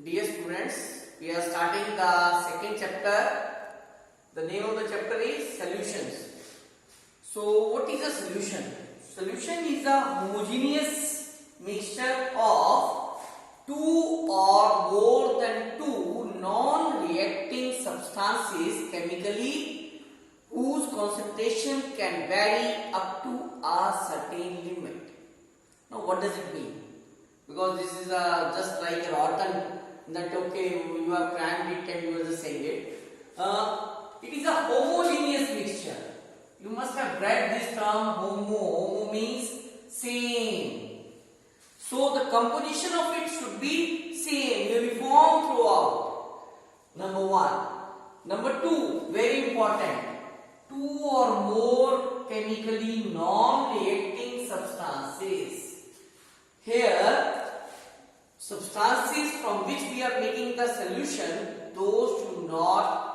Dear students, we are starting the second chapter. The name of the chapter is solutions. So, what is a solution? Solution is a homogeneous mixture of two or more than two non-reacting substances chemically whose concentration can vary up to a certain limit. Now, what does it mean? Because this is just like a rotten that okay, you have crammed it and you are just saying it. It is a homogeneous mixture. You must have read this term homo. Homo means same. So the composition of it should be same, uniform throughout. Number one. Number two, very important. Two or more chemically non-reacting substances. Here, substances from which we are making the solution, those do not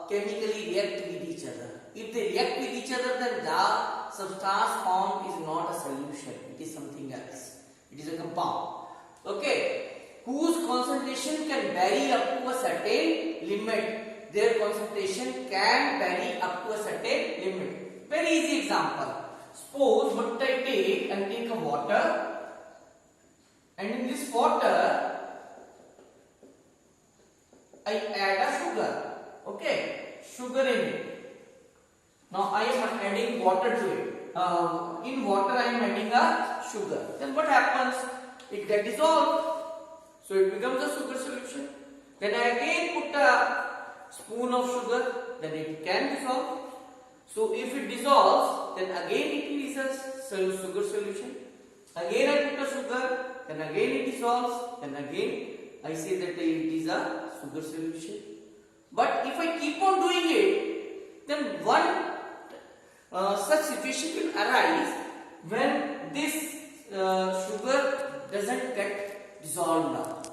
chemically react with each other. If they react with each other, then the substance formed is not a solution. It is something else. It is a compound. Okay. Whose concentration can vary up to a certain limit. Their concentration can vary up to a certain limit. Very easy example. Suppose what I take and take a water, and in this water I add a sugar. Okay, sugar in it. Now I am adding water to it. In water I am adding a sugar. Then what happens? It gets dissolved. So it becomes a sugar solution. Then I again put a spoon of sugar. Then it can dissolve. So if it dissolves, then again it is a sugar solution. Again I put a sugar, then again it dissolves, then again I say that it is a sugar solution. But if I keep on doing it, then one such situation will arise when this sugar doesn't get dissolved now.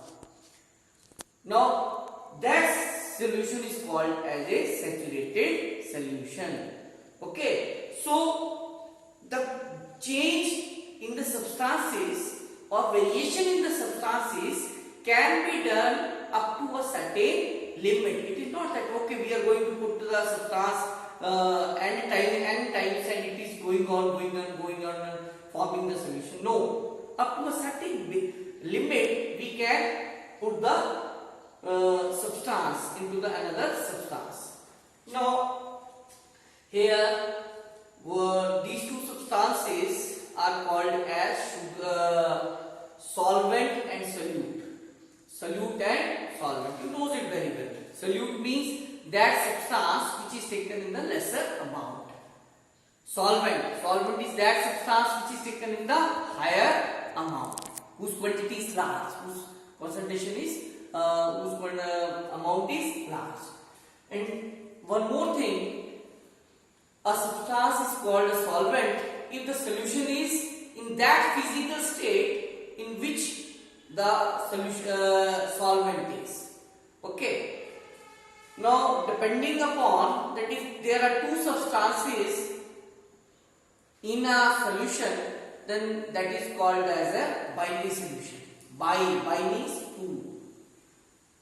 Now that solution is called as a saturated solution. Okay, so the change in the substances or variation in the substances can be done up to a certain limit. It is not that okay, we are going to put the substance n times and it is going on forming the solution. No, up to a certain limit we can put the substance into the another substance. Now here these two substances are called as solvent and solute. Solute and solvent. You know it very well. Solute means that substance which is taken in the lesser amount. Solvent is that substance which is taken in the higher amount, whose quantity is large, whose concentration is whose amount is large. And one more thing, a substance is called a solvent if the solution is in that physical state in which the solvent is. Okay. Now, depending upon that, if there are two substances in a solution, then that is called as a binary solution. Bi means two.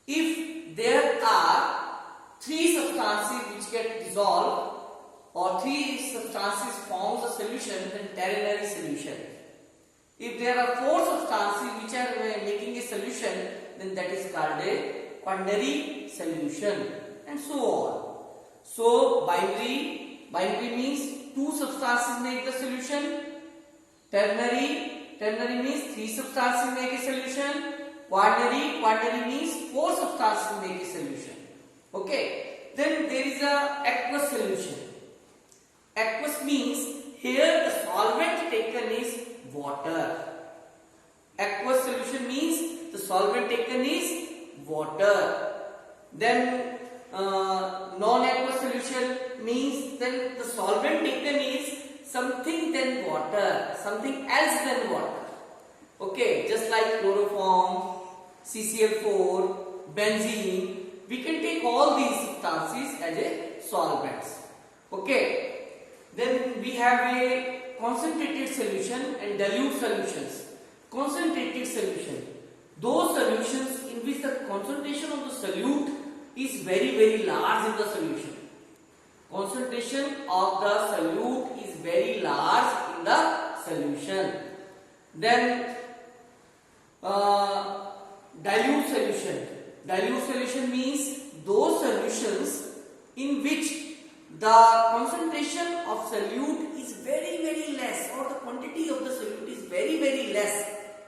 If there are three substances which get dissolved, or three substances forms a solution, then ternary solution. If there are four substances which are making a solution, then that is called a quaternary solution, and so on. So binary means two substances make the solution. Ternary means three substances make a solution. Quaternary means four substances make a solution. Okay. Then there is a aqueous solution. Aqueous means here the solvent taken is water. Aqueous solution means the solvent taken is water. Then non-aqueous solution means then the solvent taken is something than water, something else than water. Okay, just like chloroform, CCl4, benzene, we can take all these substances as a solvents. Okay. Then we have a concentrated solution and dilute solutions. Concentrated solution, those solutions concentration of the solute is very large in the solution. Concentration of the solute is very large in the solution. Then dilute solution. Dilute solution means those solutions in which the concentration of solute is very less, or the quantity of the solute is very less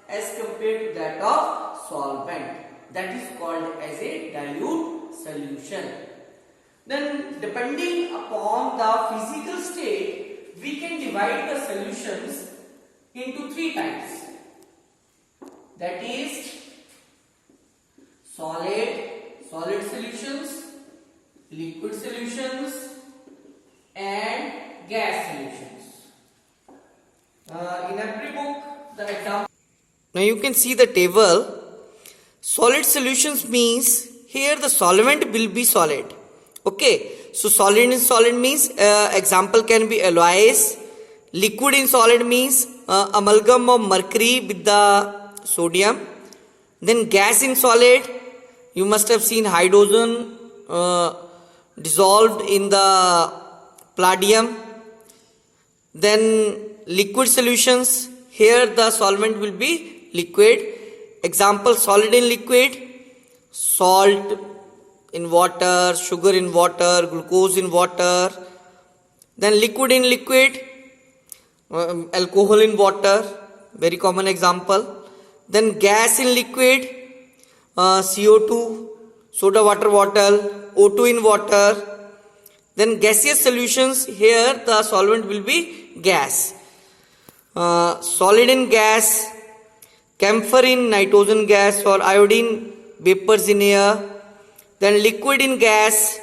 as compared to that of solvent. That is called as a dilute solution. Then depending upon the physical state, we can divide the solutions into three types. That is solid solutions, liquid solutions, and gas solutions. In every book, the example. Now you can see the table. Solid solutions means here the solvent will be solid. Okay, so solid in solid means example can be alloys. Liquid in solid means amalgam of mercury with the sodium. Then gas in solid, you must have seen hydrogen dissolved in the palladium. Then liquid solutions, here the solvent will be liquid. Example, solid in liquid, salt in water, sugar in water, glucose in water. Then liquid in liquid, alcohol in water, very common example. Then gas in liquid, CO2, soda water bottle, O2 in water. Then gaseous solutions, here the solvent will be gas. Solid in gas, camphor in nitrogen gas or iodine vapors in air. Then liquid in gas,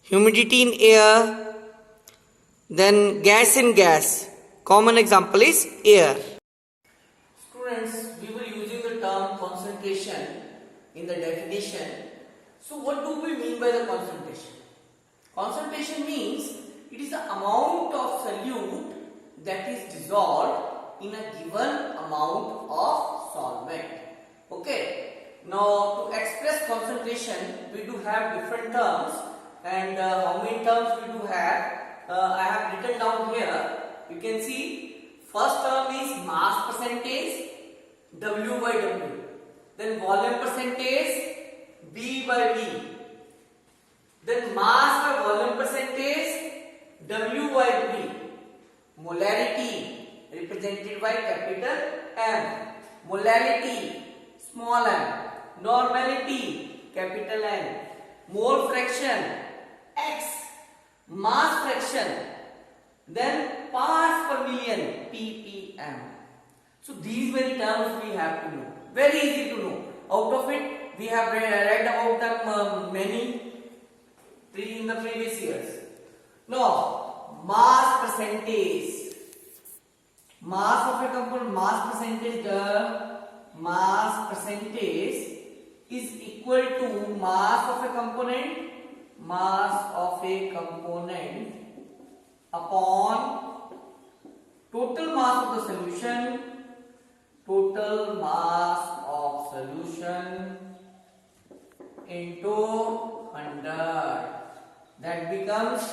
humidity in air. Then gas in gas, common example is air. Students, we were using the term concentration in the definition. So what do we mean by the concentration? Concentration means it is the amount of solute that is dissolved in a given amount of solvent. Okay. Now to express concentration, we do have different terms, and how many terms we do have? I have written down here. You can see first term is mass percentage, W by W. Then volume percentage, V by V. Then mass by volume percentage, W by V. Molarity represented by capital M. Molality, small m. Normality, capital N. Mole fraction, X. Mass fraction, then parts per million, ppm. So these many terms we have to know. Very easy to know. Out of it, we have read about them many in the previous years. Now, mass percentage. Mass of a component, mass percentage, the mass percentage is equal to mass of a component upon total mass of the solution, into 100. That becomes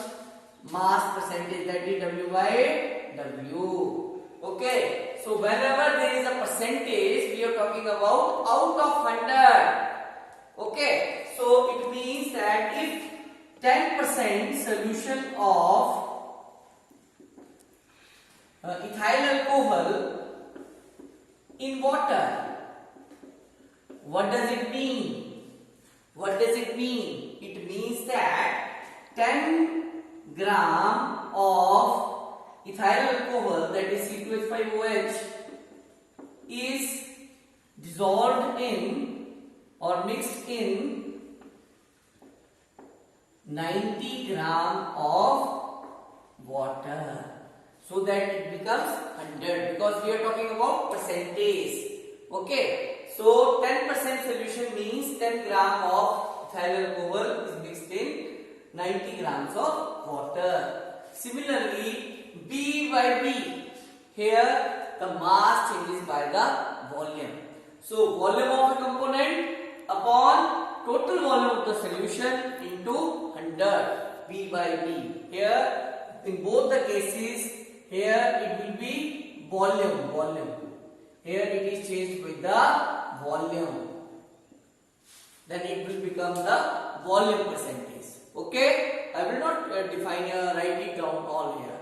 mass percentage, that is W by W. Okay, so whenever there is a percentage, we are talking about out of 100. Okay, so it means that if 10% solution of ethyl alcohol in water, what does it mean? What does it mean? It means that 10 gram of ethyl alcohol, that is C2H5OH, is dissolved in or mixed in 90 gram of water, so that it becomes 100, because we are talking about percentage. Okay, so 10% solution means 10 gram of ethyl alcohol is mixed in 90 grams of water. Similarly, B by B, here the mass changes by the volume. So volume of a component upon total volume of the solution into 100 V by V. Here in both the cases, here it will be volume. Here it is changed with the volume. Then it will become the volume percentage. Okay, I will not define write it down all here.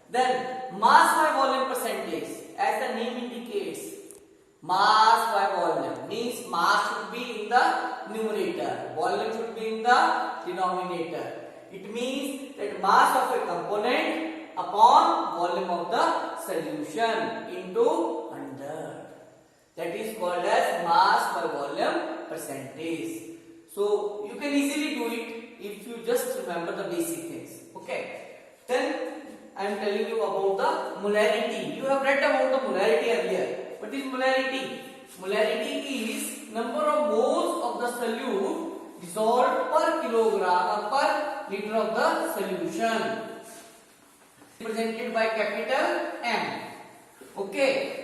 Then mass by volume percentage, as the name indicates, mass by volume means mass should be in the numerator, volume should be in the denominator. It means that mass of a component upon volume of the solution into 100. That is called as mass by volume percentage. So you can easily do it if you just remember the basic things. Okay. Then I am telling you about the molarity. You have read about the molarity earlier. What is molarity? Molarity is number of moles of the solute dissolved per kilogram or per liter of the solution, represented by capital M. Okay.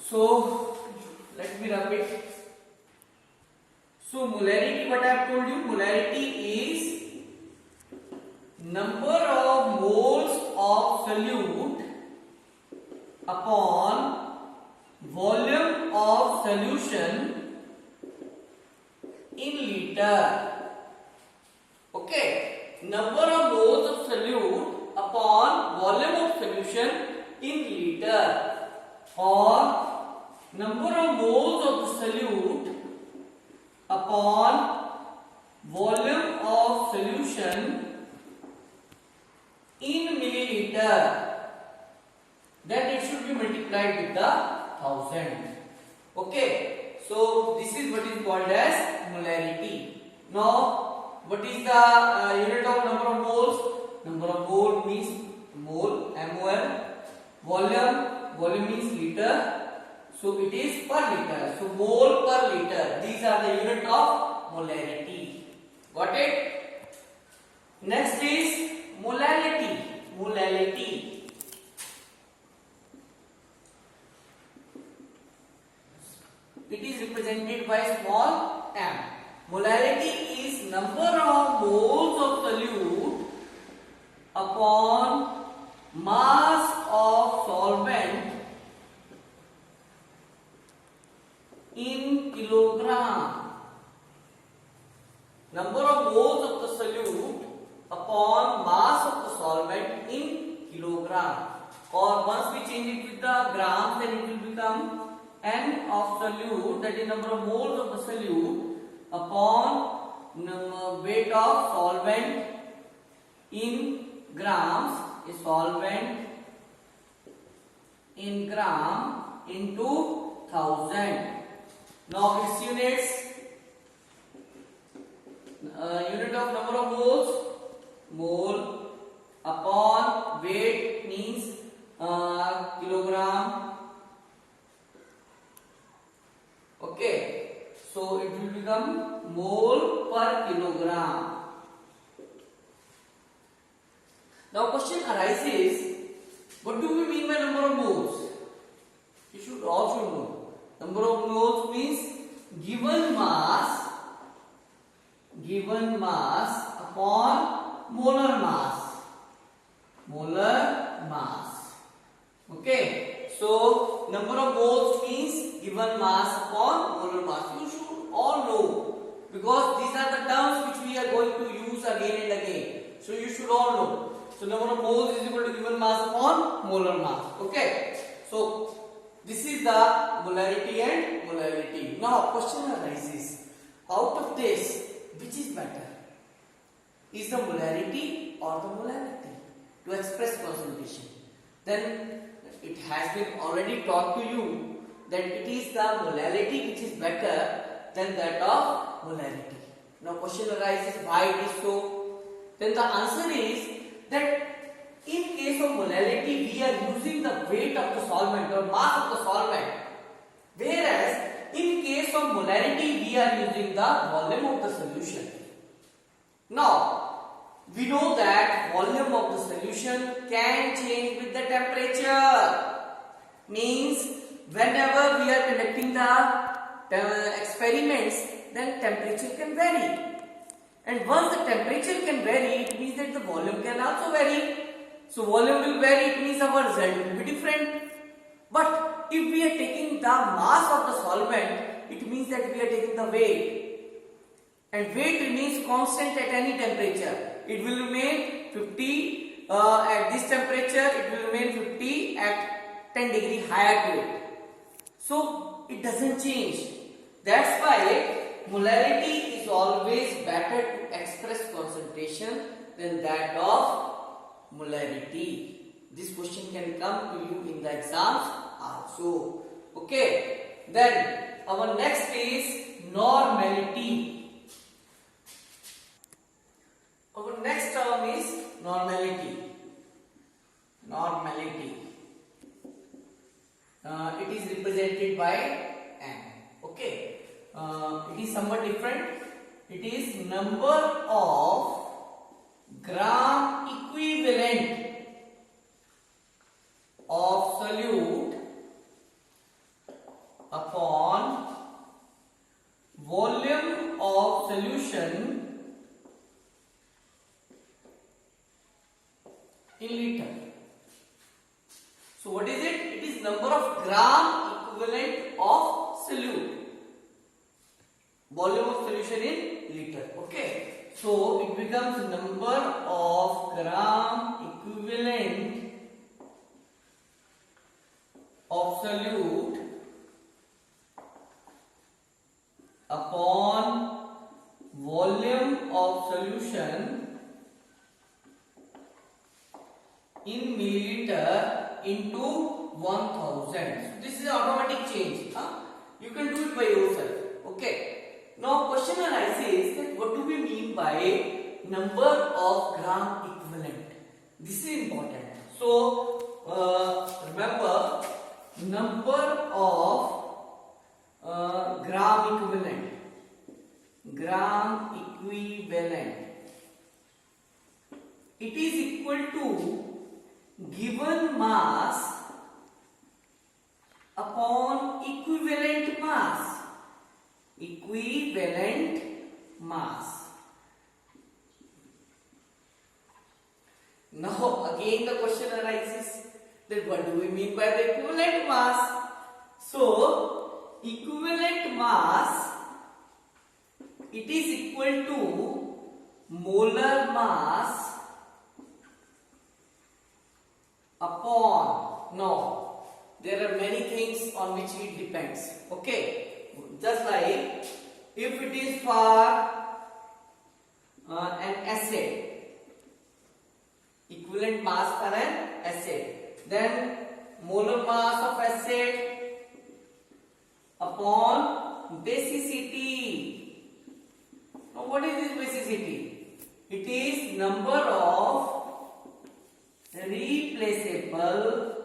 So let me rub it. So molarity, what I have told you, molarity is number of moles of solute upon volume of solution in liter. Okay, number of moles of solute upon volume of solution in liter, or number of moles of the solute upon volume of solution in milliliter. Then it should be multiplied with the 1000. Okay, so this is what is called as molarity. Now, what is the unit of number of moles? Number of mole means mole, mol. Volume means liter. So it is per liter. So mole per liter. These are the unit of molarity. Got it? Next is molality. Molality. It is represented by small m. Molality is number of moles of solute upon mass of solvent in kilogram. Number of moles of the solute upon mass of the solvent in kilogram. Or once we change it with the grams, then it will become N of solute, that is number of moles of the solute upon weight of solvent in grams, is solvent in gram into 1000. Now its units, unit of number of moles, mole upon weight means kilogram. Okay, so it will become mole per kilogram. Now question arises, what do we mean by number of moles? You should also know. Number of moles means given mass upon molar mass. Molar mass. Okay. So number of moles means given mass upon molar mass. You should all know, because these are the terms which we are going to use again and again. So you should all know. So number of moles is equal to given mass upon molar mass. Okay. So this is the molarity and molality. Now question arises, out of this, which is better? Is the molarity or the molality to express concentration? Then it has been already taught to you that it is the molality which is better than that of molarity. Now question arises, why it is so? Then the answer is that in case of molality, we are using the weight of the solvent or mass of the solvent, whereas in case of molarity, we are using the volume of the solution. Now, we know that volume of the solution can change with the temperature. Means whenever we are conducting the experiments, then temperature can vary. And once the temperature can vary, it means that the volume can also vary. So volume will vary, it means our result will be different. But if we are taking the mass of the solvent, it means that we are taking the weight. And weight remains constant at any temperature. It will remain 50 at this temperature, it will remain 50 at 10 degree higher to it. So it doesn't change. That's why molarity is always better to express concentration than that of molarity. This question can come to you in the exams also. Okay. Then our next is normality. Our next term is normality. Normality. It is represented by n. Okay. It is somewhat different. It is number of gram equivalent of solute upon volume of solution in liter. So what is it? It is number of gram equivalent of solute. Volume of solution in liter. Okay. So it becomes number of gram equivalent of solute upon volume of solution in milliliter into 1000. So this is automatic change. You can do it by yourself. Okay. Now question arises that what do we mean by number of gram equivalent? This is important. So remember number of gram equivalent. Gram equivalent. It is equal to given mass upon equivalent mass. Equivalent mass. Now again the question arises that what do we mean by the equivalent mass? So equivalent mass, it is equal to molar mass upon. No, there are many things on which it depends. Okay. Just like if it is for an acid, equivalent mass for an acid, then molar mass of acid upon basicity. Now what is this basicity? It is number of replaceable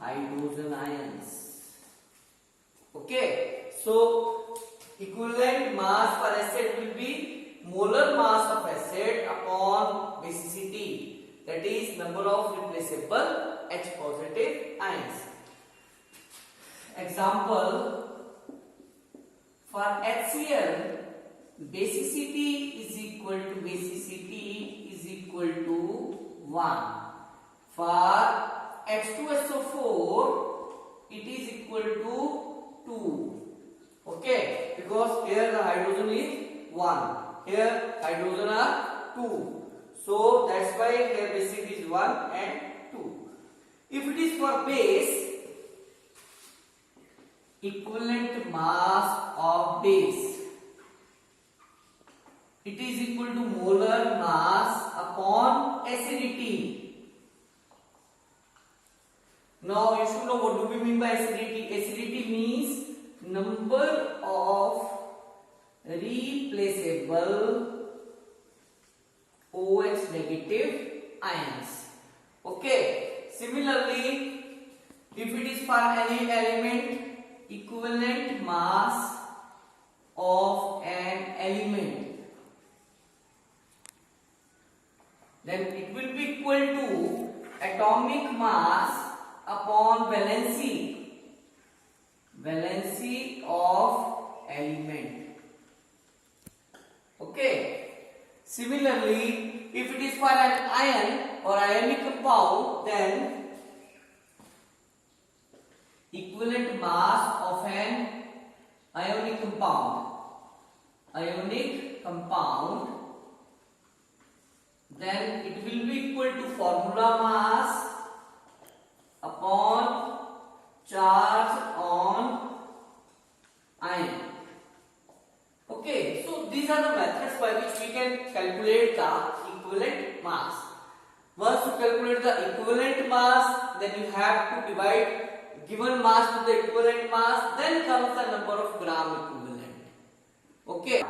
hydrogen ions. Okay, so equivalent mass for acid will be molar mass of acid upon basicity, that is number of replaceable H positive ions. Example, for HCl, basicity is equal to 1. For H2SO4, it is equal to 2. Okay, because here the hydrogen is 1, here hydrogen are 2. So that's why here basicity is 1 and 2. If it is for base, equivalent mass of base, it is equal to molar mass upon acidity. Now you should know what do we mean by acidity. Acidity means number of replaceable OH negative ions. Okay. Similarly, if it is for any element, equivalent mass of an element, then it will be equal to atomic mass upon valency. valency of element. Okay. Similarly, if it is for an ion or ionic compound, then equivalent mass of an ionic compound, then it will be equal to formula mass upon charge on ion. Okay, so these are the methods by which we can calculate the equivalent mass. Once you calculate the equivalent mass, then you have to divide given mass to the equivalent mass, then comes the number of gram equivalent. Okay.